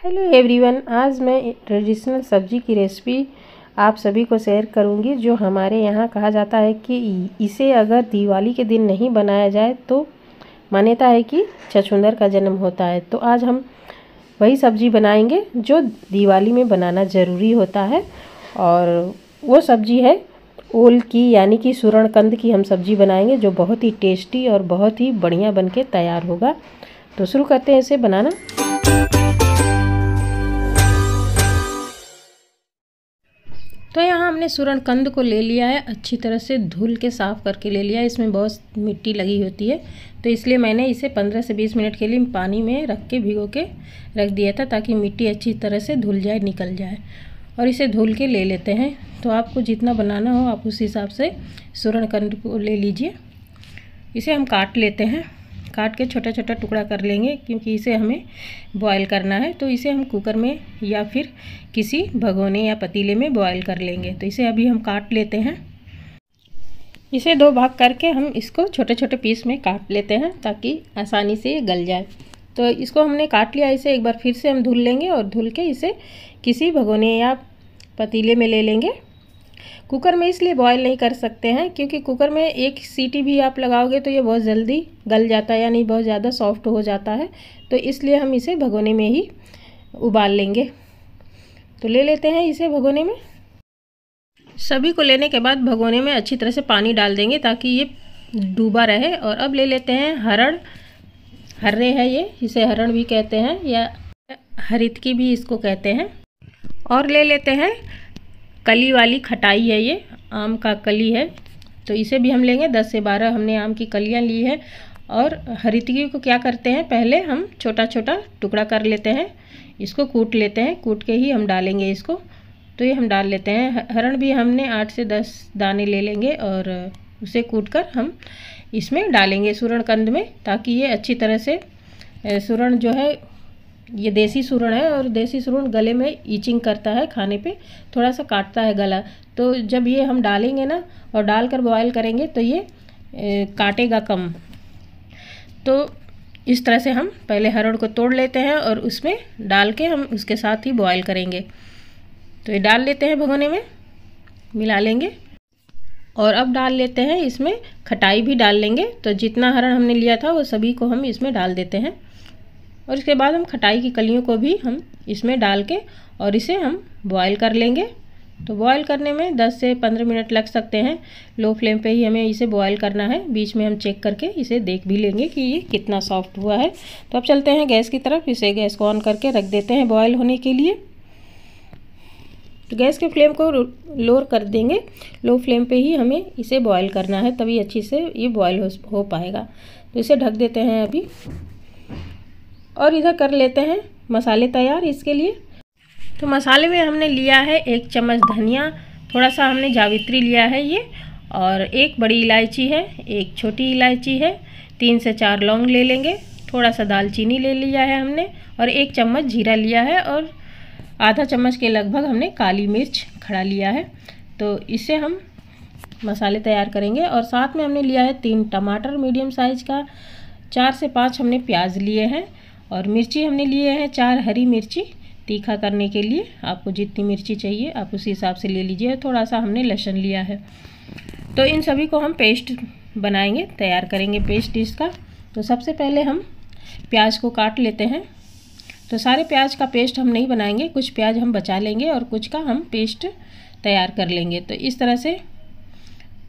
Hello everyone, आज मैं traditional सब्जी की रेसिपी आप सभी को शेयर करूंगी। जो हमारे यहाँ कहा जाता है कि इसे अगर दिवाली के दिन नहीं बनाया जाए तो मान्यता है कि छछूंदर का जन्म होता है। तो आज हम वही सब्जी बनाएंगे जो दिवाली में बनाना ज़रूरी होता है, और वो सब्जी है ओल की, यानी कि सूरणकंद की हम सब्जी बनाएंगे, जो बहुत ही टेस्टी और बहुत ही बढ़िया बनके तैयार होगा। तो शुरू करते हैं इसे बनाना। तो यहाँ हमने सूरणकंद को ले लिया है, अच्छी तरह से धुल के साफ़ करके ले लिया है। इसमें बहुत मिट्टी लगी होती है, तो इसलिए मैंने इसे 15 से 20 मिनट के लिए पानी में रख के भिगो के रख दिया था, ताकि मिट्टी अच्छी तरह से धुल जाए, निकल जाए। और इसे धुल के ले लेते हैं। तो आपको जितना बनाना हो आप उस हिसाब से सूरणकंद को ले लीजिए। इसे हम काट लेते हैं, काट के छोटा छोटा टुकड़ा कर लेंगे, क्योंकि इसे हमें बॉईल करना है। तो इसे हम कुकर में या फिर किसी भगोने या पतीले में बॉईल कर लेंगे। तो इसे अभी हम काट लेते हैं। इसे 2 भाग करके हम इसको छोटे छोटे पीस में काट लेते हैं, ताकि आसानी से ये गल जाए। तो इसको हमने काट लिया। इसे एक बार फिर से हम धुल लेंगे, और धुल के इसे किसी भगोने या पतीले में ले लेंगे। कुकर में इसलिए बॉईल नहीं कर सकते हैं, क्योंकि कुकर में एक सीटी भी आप लगाओगे तो ये बहुत जल्दी गल जाता है, यानी बहुत ज़्यादा सॉफ्ट हो जाता है। तो इसलिए हम इसे भगोने में ही उबाल लेंगे। तो ले लेते हैं इसे भगोने में। सभी को लेने के बाद भगोने में अच्छी तरह से पानी डाल देंगे, ताकि ये डूबा रहे। और अब ले लेते हैं हरण, हर्रे है ये, इसे हरण भी कहते हैं या हरितकी भी इसको कहते हैं। और ले लेते हैं कली वाली खटाई है, ये आम का कली है, तो इसे भी हम लेंगे। 10 से 12 हमने आम की कलियां ली है। और हरितकी को क्या करते हैं, पहले हम छोटा छोटा टुकड़ा कर लेते हैं, इसको कूट लेते हैं, कूट के ही हम डालेंगे इसको। तो ये हम डाल लेते हैं। हरण भी हमने 8 से 10 दाने ले लेंगे, और उसे कूट कर हम इसमें डालेंगे सूरणकंद में, ताकि ये अच्छी तरह से सूरण जो है, ये देसी सूरण है, और देसी सूरण गले में ईचिंग करता है, खाने पे थोड़ा सा काटता है गला। तो जब ये हम डालेंगे ना और डालकर बॉईल करेंगे तो ये काटेगा कम। तो इस तरह से हम पहले हरण को तोड़ लेते हैं, और उसमें डाल के हम उसके साथ ही बॉईल करेंगे। तो ये डाल लेते हैं भगोने में, मिला लेंगे। और अब डाल लेते हैं इसमें खटाई भी डाल लेंगे। तो जितना हरण हमने लिया था वो सभी को हम इसमें डाल देते हैं। और इसके बाद हम खटाई की कलियों को भी हम इसमें डाल के और इसे हम बॉईल कर लेंगे। तो बॉईल करने में 10 से 15 मिनट लग सकते हैं। लो फ्लेम पे ही हमें इसे बॉईल करना है। बीच में हम चेक करके इसे देख भी लेंगे कि ये कितना सॉफ्ट हुआ है। तो अब चलते हैं गैस की तरफ। इसे गैस को ऑन करके रख देते हैं बॉईल होने के लिए। तो गैस के फ्लेम को लोअर कर देंगे। लो फ्लेम पे ही हमें इसे बॉईल करना है, तभी अच्छी से ये बॉईल हो पाएगा। तो इसे ढक देते हैं अभी, और इधर कर लेते हैं मसाले तैयार इसके लिए। तो मसाले में हमने लिया है 1 चम्मच धनिया, थोड़ा सा हमने जावित्री लिया है ये, और 1 बड़ी इलायची है, 1 छोटी इलायची है, 3 से 4 लौंग ले लेंगे, थोड़ा सा दालचीनी ले लिया है हमने, और 1 चम्मच जीरा लिया है, और आधा चम्मच के लगभग हमने काली मिर्च खड़ा लिया है। तो इससे हम मसाले तैयार करेंगे। और साथ में हमने लिया है 3 टमाटर मीडियम साइज़ का, 4 से 5 हमने प्याज लिए हैं, और मिर्ची हमने लिए हैं 4 हरी मिर्ची तीखा करने के लिए। आपको जितनी मिर्ची चाहिए आप उसी हिसाब से ले लीजिए। थोड़ा सा हमने लहसुन लिया है। तो इन सभी को हम पेस्ट बनाएंगे, तैयार करेंगे पेस्ट इसका। तो सबसे पहले हम प्याज को काट लेते हैं। तो सारे प्याज का पेस्ट हम नहीं बनाएंगे, कुछ प्याज हम बचा लेंगे और कुछ का हम पेस्ट तैयार कर लेंगे। तो इस तरह से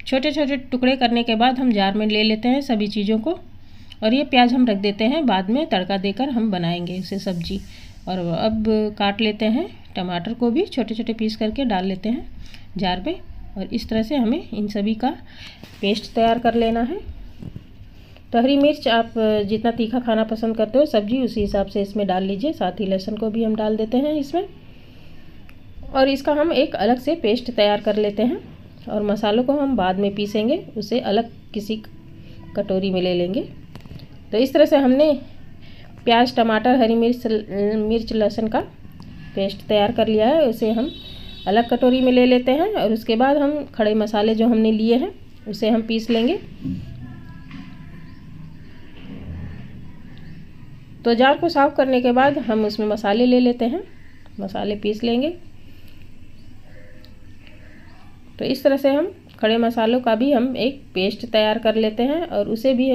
छोटे छोटे टुकड़े करने के बाद हम जार में ले लेते हैं सभी चीज़ों को, और ये प्याज हम रख देते हैं, बाद में तड़का देकर हम बनाएंगे इसे सब्जी। और अब काट लेते हैं टमाटर को भी छोटे छोटे पीस करके डाल लेते हैं जार में, और इस तरह से हमें इन सभी का पेस्ट तैयार कर लेना है। तो हरी मिर्च आप जितना तीखा खाना पसंद करते हो सब्जी, उसी हिसाब से इसमें डाल लीजिए। साथ ही लहसुन को भी हम डाल देते हैं इसमें, और इसका हम एक अलग से पेस्ट तैयार कर लेते हैं। और मसालों को हम बाद में पीसेंगे, उसे अलग किसी कटोरी में ले लेंगे। तो इस तरह से हमने प्याज, टमाटर, हरी मिर्च, लहसुन का पेस्ट तैयार कर लिया है। उसे हम अलग कटोरी में ले लेते हैं, और उसके बाद हम खड़े मसाले जो हमने लिए हैं उसे हम पीस लेंगे। तो जार को साफ़ करने के बाद हम उसमें मसाले ले लेते हैं, मसाले पीस लेंगे। तो इस तरह से हम खड़े मसालों का भी हम एक पेस्ट तैयार कर लेते हैं और उसे भी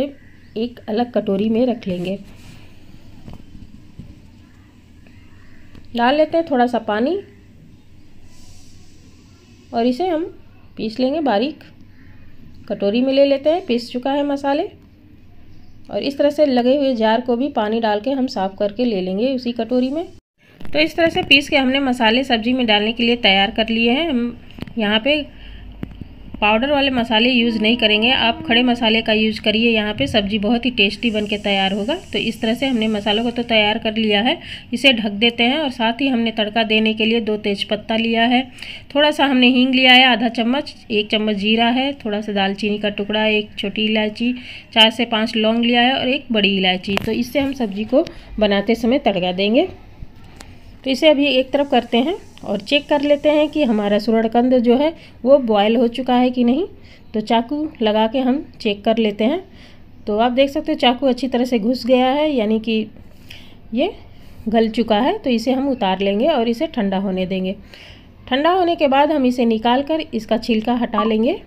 एक अलग कटोरी में रख लेंगे। डाल लेते हैं थोड़ा सा पानी और इसे हम पीस लेंगे बारीक। कटोरी में ले लेते हैं, पीस चुका है मसाले। और इस तरह से लगे हुए जार को भी पानी डाल के हम साफ़ करके ले लेंगे उसी कटोरी में। तो इस तरह से पीस के हमने मसाले सब्जी में डालने के लिए तैयार कर लिए हैं। हम यहाँ पे पाउडर वाले मसाले यूज़ नहीं करेंगे, आप खड़े मसाले का यूज़ करिए। यहाँ पे सब्ज़ी बहुत ही टेस्टी बन के तैयार होगा। तो इस तरह से हमने मसालों को तो तैयार कर लिया है, इसे ढक देते हैं। और साथ ही हमने तड़का देने के लिए 2 तेज़पत्ता लिया है, थोड़ा सा हमने हींग लिया है आधा चम्मच, 1 चम्मच जीरा है, थोड़ा सा दालचीनी का टुकड़ा, 1 छोटी इलायची, 4 से 5 लौंग लिया है और 1 बड़ी इलायची। तो इससे हम सब्ज़ी को बनाते समय तड़का देंगे। तो इसे अभी एक तरफ करते हैं और चेक कर लेते हैं कि हमारा सूरणकंद जो है वो बॉयल हो चुका है कि नहीं। तो चाकू लगा के हम चेक कर लेते हैं। तो आप देख सकते हो चाकू अच्छी तरह से घुस गया है, यानी कि ये गल चुका है। तो इसे हम उतार लेंगे और इसे ठंडा होने देंगे। ठंडा होने के बाद हम इसे निकाल कर इसका छिलका हटा लेंगे।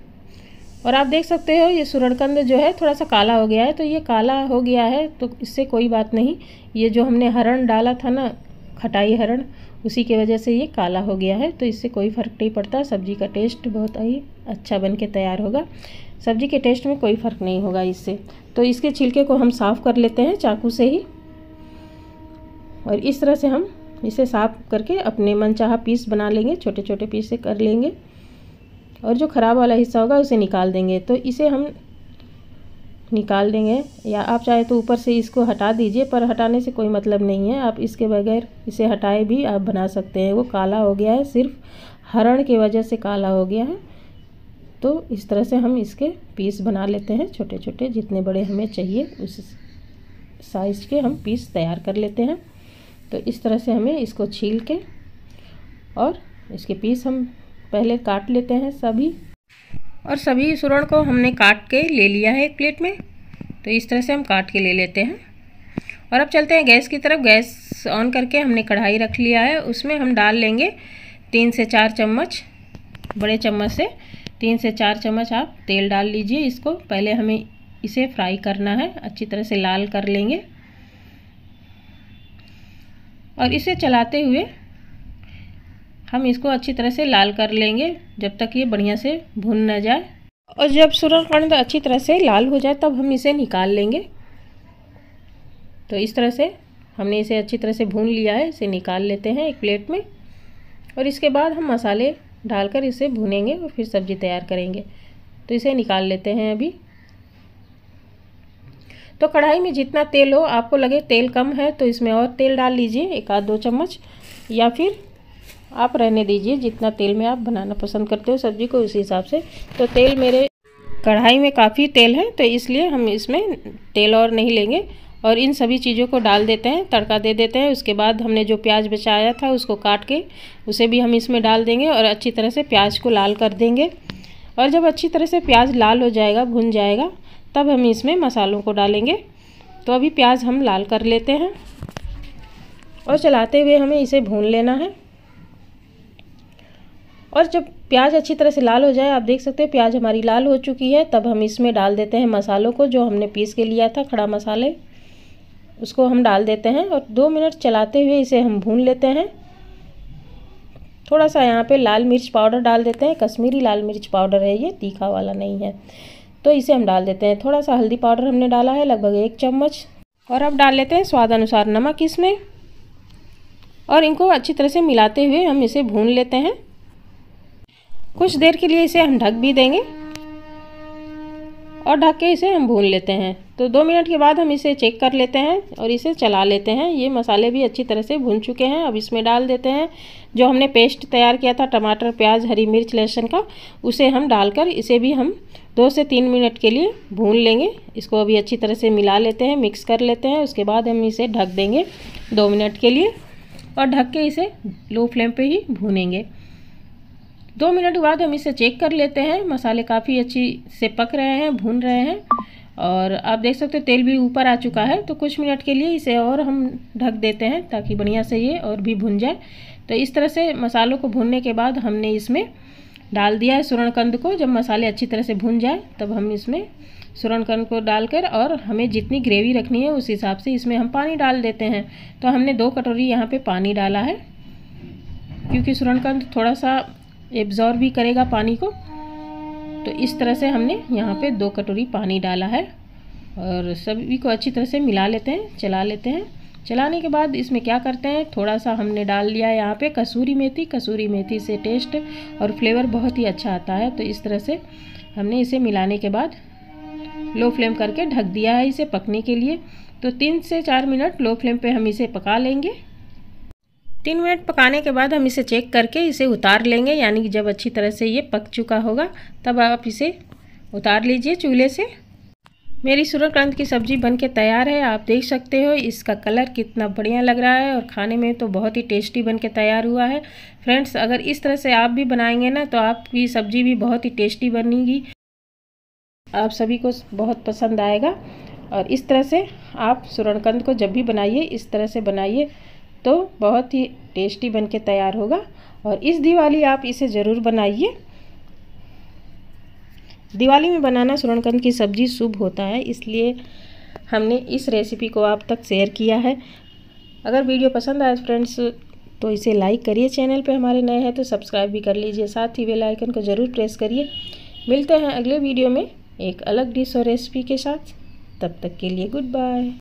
और आप देख सकते हो ये सूरणकंद जो है थोड़ा सा काला हो गया है। तो ये काला हो गया है तो इससे कोई बात नहीं, ये जो हमने हरण डाला था ना, खटाई हरण, उसी की वजह से ये काला हो गया है। तो इससे कोई फ़र्क नहीं पड़ता, सब्ज़ी का टेस्ट बहुत ही अच्छा बन के तैयार होगा। सब्ज़ी के टेस्ट में कोई फ़र्क नहीं होगा इससे। तो इसके छिलके को हम साफ़ कर लेते हैं चाकू से ही। और इस तरह से हम इसे साफ़ करके अपने मनचाहा पीस बना लेंगे, छोटे छोटे पीस से कर लेंगे। और जो ख़राब वाला हिस्सा होगा उसे निकाल देंगे। तो इसे हम निकाल देंगे, या आप चाहे तो ऊपर से इसको हटा दीजिए, पर हटाने से कोई मतलब नहीं है, आप इसके बगैर इसे हटाए भी आप बना सकते हैं। वो काला हो गया है, सिर्फ हरण की वजह से काला हो गया है। तो इस तरह से हम इसके पीस बना लेते हैं, छोटे छोटे, जितने बड़े हमें चाहिए उस साइज़ के हम पीस तैयार कर लेते हैं। तो इस तरह से हमें इसको छील के और इसके पीस हम पहले काट लेते हैं सभी। और सभी सूरण को हमने काट के ले लिया है एक प्लेट में। तो इस तरह से हम काट के ले लेते हैं। और अब चलते हैं गैस की तरफ। गैस ऑन करके हमने कढ़ाई रख लिया है, उसमें हम डाल लेंगे 3 से 4 चम्मच, बड़े चम्मच से 3 से 4 चम्मच आप तेल डाल लीजिए। इसको पहले हमें इसे फ्राई करना है, अच्छी तरह से लाल कर लेंगे। और इसे चलाते हुए हम इसको अच्छी तरह से लाल कर लेंगे जब तक ये बढ़िया से भुन न जाए। और जब सूरणकंद अच्छी तरह से लाल हो जाए तब हम इसे निकाल लेंगे। तो इस तरह से हमने इसे अच्छी तरह से भून लिया है, इसे निकाल लेते हैं एक प्लेट में। और इसके बाद हम मसाले डालकर इसे भूनेंगे और फिर सब्ज़ी तैयार करेंगे। तो इसे निकाल लेते हैं अभी। तो कढ़ाई में जितना तेल हो, आपको लगे तेल कम है तो इसमें और तेल डाल लीजिए, 1 आध 2 चम्मच, या फिर आप रहने दीजिए जितना तेल में आप बनाना पसंद करते हो सब्ज़ी को उसी हिसाब से। तो तेल मेरे कढ़ाई में काफ़ी तेल है तो इसलिए हम इसमें तेल और नहीं लेंगे। और इन सभी चीज़ों को डाल देते हैं, तड़का दे देते हैं। उसके बाद हमने जो प्याज बचाया था उसको काट के उसे भी हम इसमें डाल देंगे और अच्छी तरह से प्याज को लाल कर देंगे। और जब अच्छी तरह से प्याज लाल हो जाएगा, भुन जाएगा, तब हम इसमें मसालों को डालेंगे। तो अभी प्याज हम लाल कर लेते हैं और चलाते हुए हमें इसे भून लेना है। और जब प्याज अच्छी तरह से लाल हो जाए, आप देख सकते हैं प्याज हमारी लाल हो चुकी है, तब हम इसमें डाल देते हैं मसालों को जो हमने पीस के लिया था, खड़ा मसाले, उसको हम डाल देते हैं। और 2 मिनट चलाते हुए इसे हम भून लेते हैं। थोड़ा सा यहाँ पे लाल मिर्च पाउडर डाल देते हैं, कश्मीरी लाल मिर्च पाउडर है ये, तीखा वाला नहीं है। तो इसे हम डाल देते हैं। थोड़ा सा हल्दी पाउडर हमने डाला है, लगभग 1 चम्मच। और अब डाल लेते हैं स्वाद अनुसार नमक इसमें। और इनको अच्छी तरह से मिलाते हुए हम इसे भून लेते हैं। कुछ देर के लिए इसे हम ढक भी देंगे और ढक के इसे हम भून लेते हैं। तो 2 मिनट के बाद हम इसे चेक कर लेते हैं और इसे चला लेते हैं। ये मसाले भी अच्छी तरह से भून चुके हैं। अब इसमें डाल देते हैं जो हमने पेस्ट तैयार किया था टमाटर, प्याज, हरी मिर्च, लहसुन का, उसे हम डालकर इसे भी हम 2 से 3 मिनट के लिए भून लेंगे। इसको अभी अच्छी तरह से मिला लेते हैं, मिक्स कर लेते हैं। उसके बाद हम इसे ढक देंगे 2 मिनट के लिए और ढक के इसे लो फ्लेम पे ही भूनेंगे। 2 मिनट बाद हम इसे चेक कर लेते हैं। मसाले काफ़ी अच्छी से पक रहे हैं, भून रहे हैं। और आप देख सकते हो तेल भी ऊपर आ चुका है। तो कुछ मिनट के लिए इसे और हम ढक देते हैं ताकि बढ़िया से ये और भी भुन जाए। तो इस तरह से मसालों को भूनने के बाद हमने इसमें डाल दिया है सूरणकंद को। जब मसाले अच्छी तरह से भुन जाए तब हम इसमें सूरणकंद को डालकर, और हमें जितनी ग्रेवी रखनी है उस हिसाब से इसमें हम पानी डाल देते हैं। तो हमने 2 कटोरी यहाँ पे पानी डाला है, क्योंकि सूरणकंद थोड़ा सा एब्जॉर्ब भी करेगा पानी को। तो इस तरह से हमने यहाँ पे 2 कटोरी पानी डाला है और सभी को अच्छी तरह से मिला लेते हैं, चला लेते हैं। चलाने के बाद इसमें क्या करते हैं, थोड़ा सा हमने डाल लिया है यहाँ पे कसूरी मेथी। कसूरी मेथी से टेस्ट और फ्लेवर बहुत ही अच्छा आता है। तो इस तरह से हमने इसे मिलाने के बाद लो फ्लेम करके ढक दिया है इसे पकने के लिए। तो 3 से 4 मिनट लो फ्लेम पे हम इसे पका लेंगे। 3 मिनट पकाने के बाद हम इसे चेक करके इसे उतार लेंगे, यानी कि जब अच्छी तरह से ये पक चुका होगा तब आप इसे उतार लीजिए चूल्हे से। मेरी सूरजकांत की सब्ज़ी बनके तैयार है। आप देख सकते हो इसका कलर कितना बढ़िया लग रहा है और खाने में तो बहुत ही टेस्टी बनके तैयार हुआ है। फ्रेंड्स, अगर इस तरह से आप भी बनाएंगे ना तो आपकी सब्ज़ी भी बहुत ही टेस्टी बनेगी, आप सभी को बहुत पसंद आएगा। और इस तरह से आप सूरजकांत को जब भी बनाइए इस तरह से बनाइए तो बहुत ही टेस्टी बनके तैयार होगा। और इस दिवाली आप इसे ज़रूर बनाइए। दिवाली में बनाना सूरजकांत की सब्ज़ी शुभ होता है, इसलिए हमने इस रेसिपी को आप तक शेयर किया है। अगर वीडियो पसंद आए फ्रेंड्स तो इसे लाइक करिए, चैनल पे हमारे नए हैं तो सब्सक्राइब भी कर लीजिए, साथ ही बेल आइकन को ज़रूर प्रेस करिए। मिलते हैं अगले वीडियो में एक अलग डिश और रेसिपी के साथ। तब तक के लिए गुड बाय।